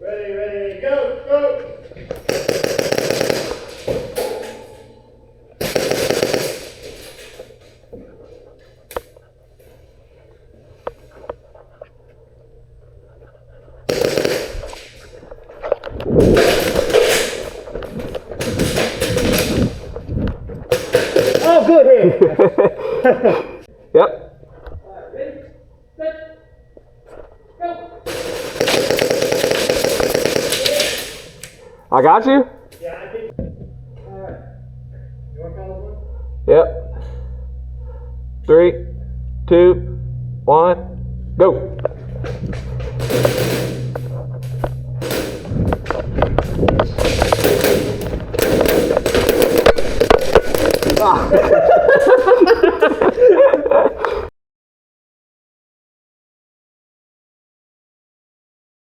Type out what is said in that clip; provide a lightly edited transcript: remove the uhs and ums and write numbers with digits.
Ready, go, go! Oh, good hit! Yep. Ready, set, go! I got you? Yeah, I think. Alright. You want to call this one? Yep. 3, 2, 1, go. Ah.